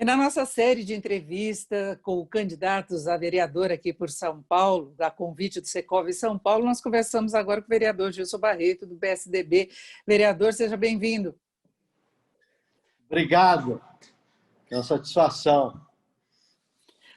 E na nossa série de entrevista com candidatos a vereador aqui por São Paulo, a convite do Secov em São Paulo, nós conversamos agora com o vereador Gilson Barreto, do PSDB. Vereador, seja bem-vindo. Obrigado, é uma satisfação.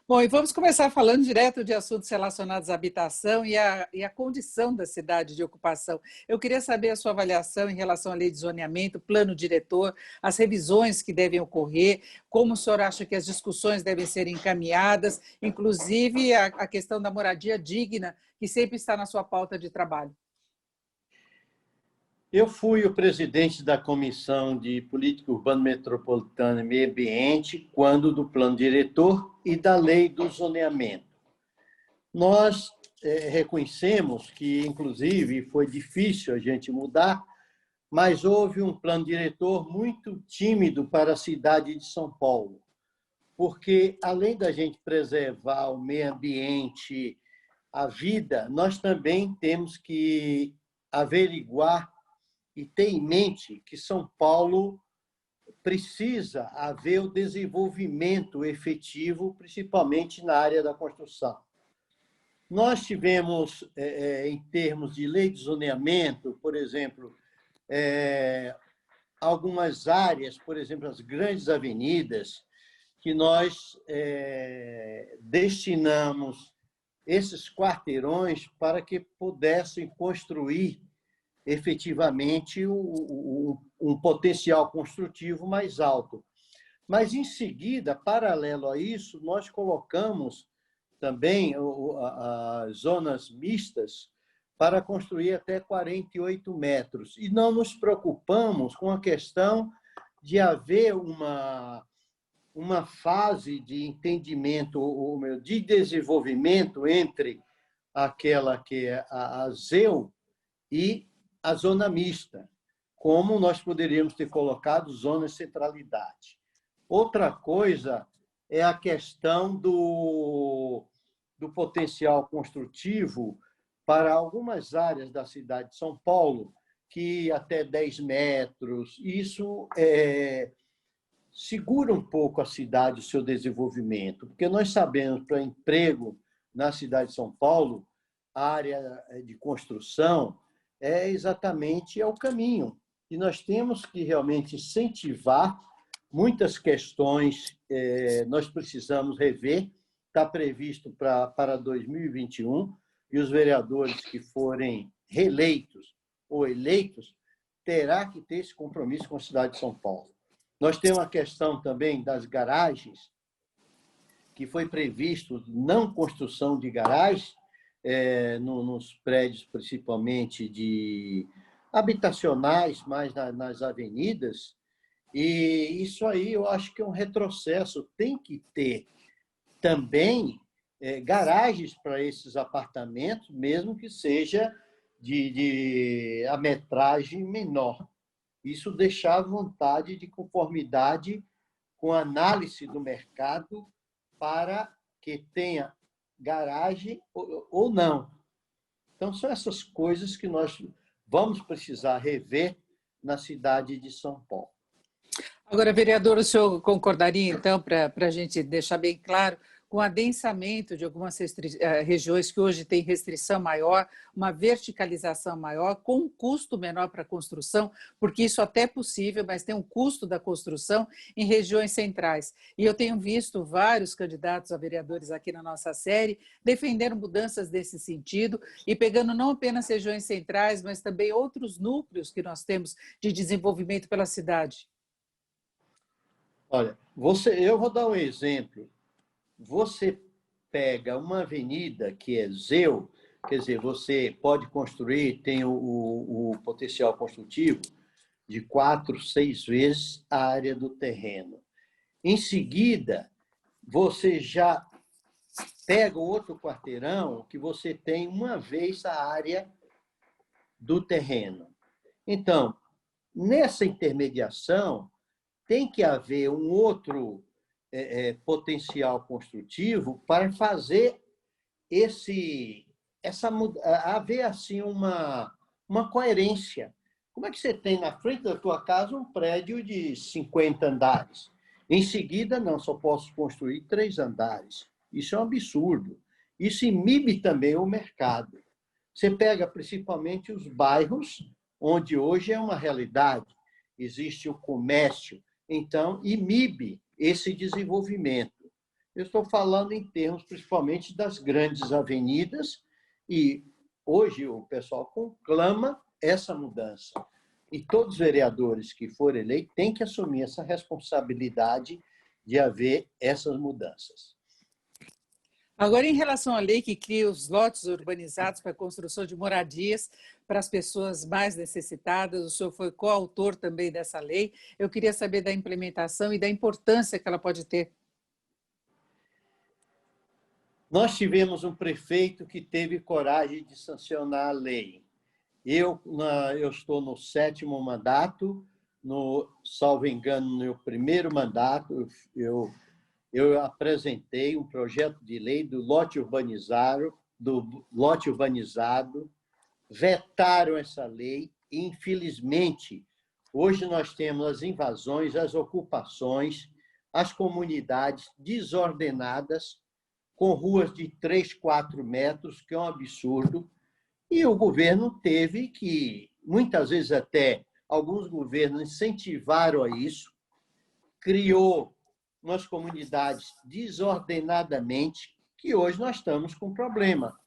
Bom, e vamos começar falando direto de assuntos relacionados à habitação e à condição da cidade de ocupação. Eu queria saber a sua avaliação em relação à lei de zoneamento, plano diretor, as revisões que devem ocorrer, como o senhor acha que as discussões devem ser encaminhadas, inclusive a questão da moradia digna, que sempre está na sua pauta de trabalho. Eu fui o presidente da Comissão de Política Urbana Metropolitana e Meio Ambiente quando do plano diretor e da lei do zoneamento. Nós reconhecemos que, inclusive, foi difícil a gente mudar, mas houve um plano diretor muito tímido para a cidade de São Paulo, porque, além da gente preservar o meio ambiente, a vida, nós também temos que averiguar e ter em mente que São Paulo precisa haver o desenvolvimento efetivo, principalmente na área da construção. Nós tivemos, em termos de lei de zoneamento, por exemplo, algumas áreas, por exemplo, as grandes avenidas, que nós destinamos esses quarteirões para que pudessem construir efetivamente um potencial construtivo mais alto. Mas, em seguida, paralelo a isso, nós colocamos também as zonas mistas para construir até 48 metros. E não nos preocupamos com a questão de haver uma fase de entendimento, de desenvolvimento entre aquela que é a ZEU e a zona mista, como nós poderíamos ter colocado zona de centralidade. Outra coisa é a questão do potencial construtivo para algumas áreas da cidade de São Paulo, que até 10 metros, isso segura um pouco a cidade, o seu desenvolvimento, porque nós sabemos, para emprego na cidade de São Paulo, a área de construção exatamente o caminho. E nós temos que realmente incentivar muitas questões, nós precisamos rever, está previsto para 2021, e os vereadores que forem reeleitos ou eleitos terá que ter esse compromisso com a cidade de São Paulo. Nós temos a questão também das garagens, que foi previsto não construção de garagens, nos prédios, principalmente de habitacionais, mais nas avenidas, e isso aí eu acho que é um retrocesso. Tem que ter também garagens para esses apartamentos, mesmo que seja de a metragem menor. Isso deixar à vontade de conformidade com a análise do mercado para que tenha garagem ou não. Então, são essas coisas que nós vamos precisar rever na cidade de São Paulo. Agora, vereador, o senhor concordaria, então, para a gente deixar bem claro, com o adensamento de algumas regiões que hoje têm restrição maior, uma verticalização maior, com um custo menor para a construção, porque isso até é possível, mas tem um custo da construção em regiões centrais. E eu tenho visto vários candidatos a vereadores aqui na nossa série defendendo mudanças nesse sentido e pegando não apenas regiões centrais, mas também outros núcleos que nós temos de desenvolvimento pela cidade. Olha, eu vou dar um exemplo. Você pega uma avenida que é ZEU, quer dizer, você pode construir, tem o potencial construtivo de 4, 6 vezes a área do terreno. Em seguida, você já pega outro quarteirão que você tem uma vez a área do terreno. Então, nessa intermediação, tem que haver um outro potencial construtivo para fazer haver assim uma coerência. Como é que você tem na frente da tua casa um prédio de 50 andares? Em seguida, não, só posso construir 3 andares. Isso é um absurdo. Isso inibe também o mercado. Você pega principalmente os bairros, onde hoje é uma realidade, existe o comércio, então inibe esse desenvolvimento. Eu estou falando em termos principalmente das grandes avenidas, e hoje o pessoal conclama essa mudança. E todos os vereadores que forem eleitos têm que assumir essa responsabilidade de haver essas mudanças. Agora, em relação à lei que cria os lotes urbanizados para a construção de moradias para as pessoas mais necessitadas, o senhor foi coautor também dessa lei. Eu queria saber da implementação e da importância que ela pode ter. Nós tivemos um prefeito que teve coragem de sancionar a lei. Eu estou no 7º mandato, salvo engano, no meu primeiro mandato, eu apresentei um projeto de lei do lote urbanizado, vetaram essa lei e, infelizmente, hoje nós temos as invasões, as ocupações, as comunidades desordenadas, com ruas de 3, 4 metros, que é um absurdo, e o governo teve que, muitas vezes até, alguns governos incentivaram a isso, criou umas comunidades desordenadamente, que hoje nós estamos com problema.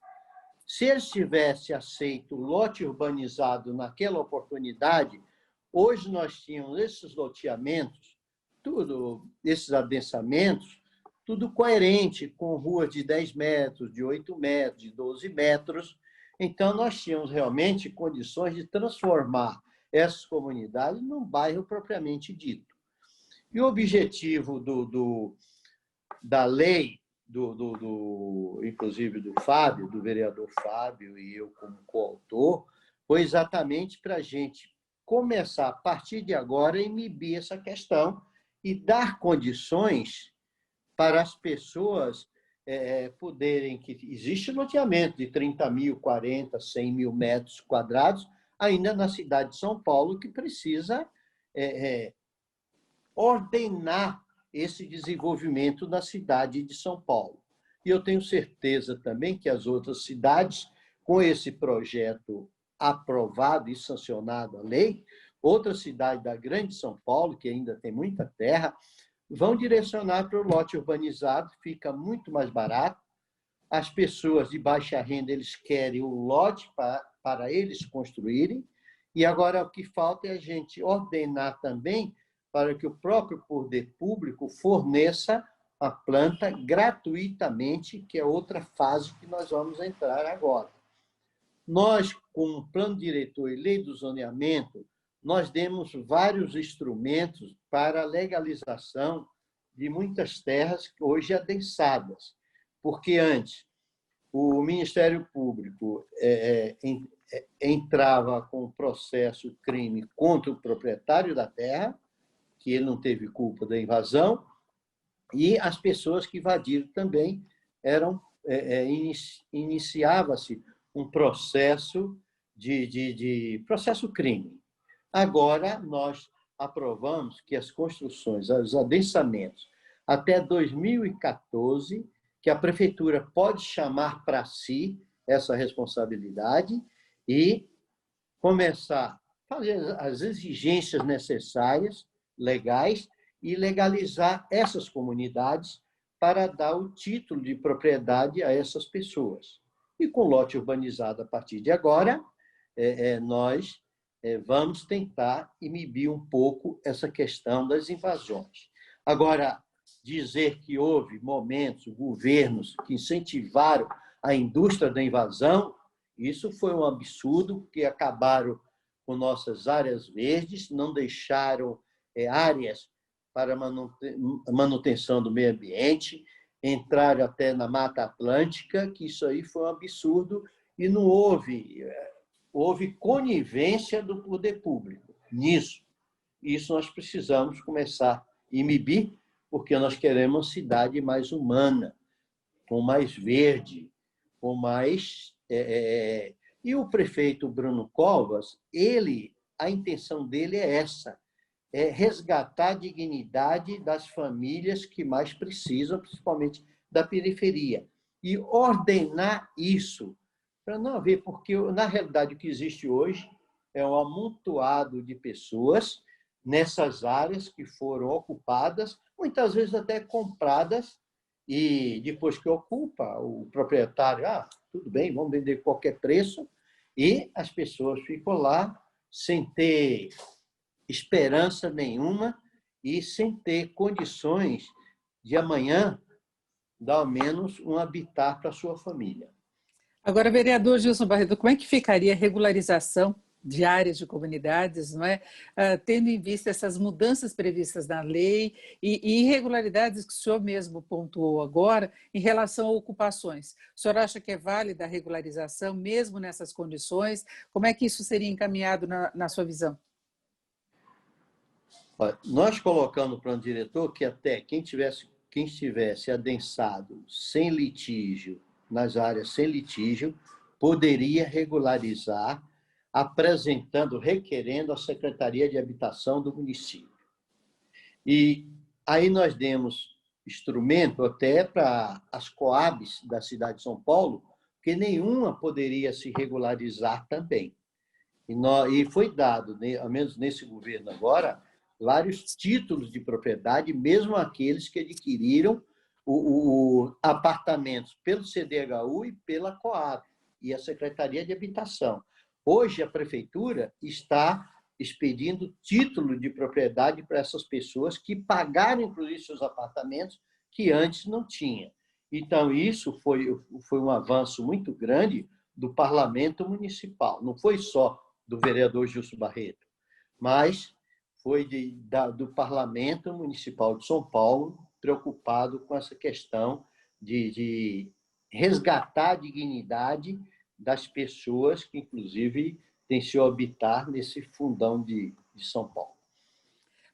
Se eles tivessem aceito o lote urbanizado naquela oportunidade, hoje nós tínhamos esses loteamentos, esses adensamentos, tudo coerente, com ruas de 10 metros, de 8 metros, de 12 metros. Então, nós tínhamos realmente condições de transformar essas comunidades num bairro propriamente dito. E o objetivo da lei, inclusive do Fábio, do vereador Fábio, e eu como coautor, foi exatamente para a gente começar, a partir de agora, a inibir essa questão e dar condições para as pessoas poderem... Existe loteamento de 30 mil, 40, 100 mil metros quadrados, ainda na cidade de São Paulo, que precisa ordenar esse desenvolvimento na cidade de São Paulo. E eu tenho certeza também que as outras cidades, com esse projeto aprovado e sancionado a lei, outras cidades da grande São Paulo, que ainda tem muita terra, vão direcionar para o lote urbanizado, fica muito mais barato. As pessoas de baixa renda, eles querem o lote para eles construírem. E agora o que falta é a gente ordenar também para que o próprio poder público forneça a planta gratuitamente, que é outra fase que nós vamos entrar agora. Nós, com o plano diretor e lei do zoneamento, nós demos vários instrumentos para a legalização de muitas terras hoje adensadas, porque antes o Ministério Público entrava com processo crime contra o proprietário da terra, que ele não teve culpa da invasão, e as pessoas que invadiram também iniciava-se um processo de processo crime. Agora, nós aprovamos que as construções, os adensamentos, até 2014, que a prefeitura pode chamar para si essa responsabilidade e começar a fazer as exigências necessárias, legais, e legalizar essas comunidades para dar o título de propriedade a essas pessoas. E com lote urbanizado a partir de agora, nós vamos tentar inibir um pouco essa questão das invasões. Agora, dizer que houve momentos, governos que incentivaram a indústria da invasão, isso foi um absurdo, porque acabaram com nossas áreas verdes, não deixaram áreas para manutenção do meio ambiente, entraram até na Mata Atlântica, que isso aí foi um absurdo, e não houve conivência do poder público nisso. Isso nós precisamos começar a inibir, porque nós queremos uma cidade mais humana, com mais verde, com mais... E o prefeito Bruno Covas, a intenção dele é essa, é resgatar a dignidade das famílias que mais precisam, principalmente da periferia, e ordenar isso para não haver, porque, na realidade, o que existe hoje é um amontoado de pessoas nessas áreas que foram ocupadas, muitas vezes até compradas, e depois que ocupa, o proprietário, tudo bem, vamos vender qualquer preço, e as pessoas ficam lá sem ter esperança nenhuma e sem ter condições de amanhã dar ao menos um habitat para a sua família. Agora, vereador Gilson Barreto, como é que ficaria a regularização de áreas de comunidades, não é? Tendo em vista essas mudanças previstas na lei e irregularidades que o senhor mesmo pontuou agora em relação a ocupações? O senhor acha que é válida a regularização, mesmo nessas condições? Como é que isso seria encaminhado na sua visão? Olha, nós colocamos no plano diretor que até quem estivesse adensado sem litígio, nas áreas sem litígio, poderia regularizar, apresentando, requerendo à Secretaria de Habitação do município. E aí nós demos instrumento até para as Coabs da cidade de São Paulo, porque nenhuma poderia se regularizar também. E foi dado, ao menos nesse governo agora, vários títulos de propriedade, mesmo aqueles que adquiriram apartamentos pelo CDHU e pela Coab, e a Secretaria de Habitação. Hoje, a Prefeitura está expedindo título de propriedade para essas pessoas que pagaram, inclusive, seus apartamentos, que antes não tinham. Então, isso foi um avanço muito grande do Parlamento Municipal. Não foi só do vereador Gilson Barreto, mas foi do Parlamento Municipal de São Paulo, preocupado com essa questão de resgatar a dignidade das pessoas que, inclusive, têm seu habitat nesse fundão de São Paulo.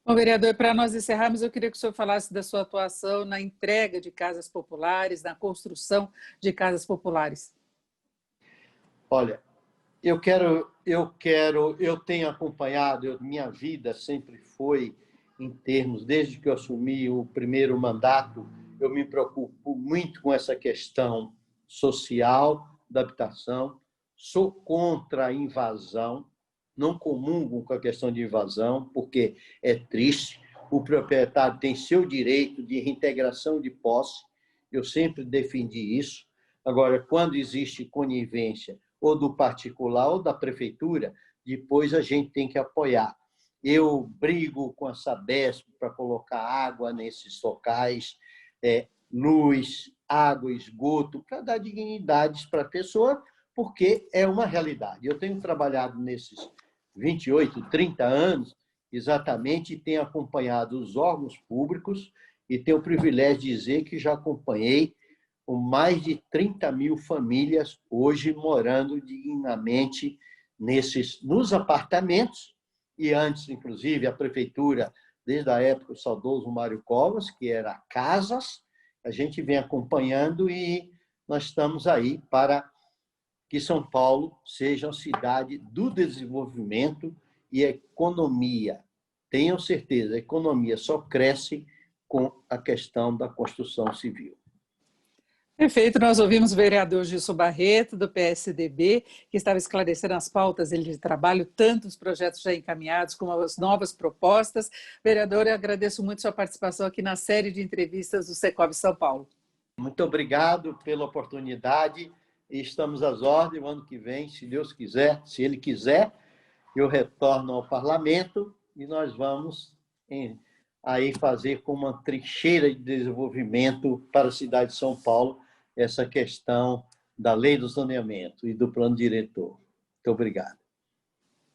Bom, vereador, para nós encerrarmos, eu queria que o senhor falasse da sua atuação na entrega de casas populares, na construção de casas populares. Olha, eu tenho acompanhado, minha vida sempre foi em termos, desde que eu assumi o primeiro mandato, eu me preocupo muito com essa questão social da habitação, sou contra a invasão, não comungo com a questão de invasão, porque é triste, o proprietário tem seu direito de reintegração de posse, eu sempre defendi isso. Agora, quando existe conivência ou do particular ou da prefeitura, depois a gente tem que apoiar. Eu brigo com a Sabesp para colocar água nesses locais, luz, água, esgoto, para dar dignidades para a pessoa, porque é uma realidade. Eu tenho trabalhado nesses 28, 30 anos, exatamente, e tenho acompanhado os órgãos públicos e tenho o privilégio de dizer que já acompanhei com mais de 30 mil famílias hoje morando dignamente nos apartamentos, e antes, inclusive, a prefeitura, desde a época do saudoso Mário Covas, que era casas, a gente vem acompanhando e nós estamos aí para que São Paulo seja uma cidade do desenvolvimento e a economia. Tenham certeza, a economia só cresce com a questão da construção civil. Perfeito, nós ouvimos o vereador Gilson Barreto, do PSDB, que estava esclarecendo as pautas dele de trabalho, tanto os projetos já encaminhados como as novas propostas. Vereador, eu agradeço muito sua participação aqui na série de entrevistas do Secovi São Paulo. Muito obrigado pela oportunidade e estamos às ordens. O ano que vem, se Deus quiser, se Ele quiser, eu retorno ao Parlamento e nós vamos aí fazer com uma trincheira de desenvolvimento para a cidade de São Paulo essa questão da lei do saneamento e do plano diretor. Muito obrigado.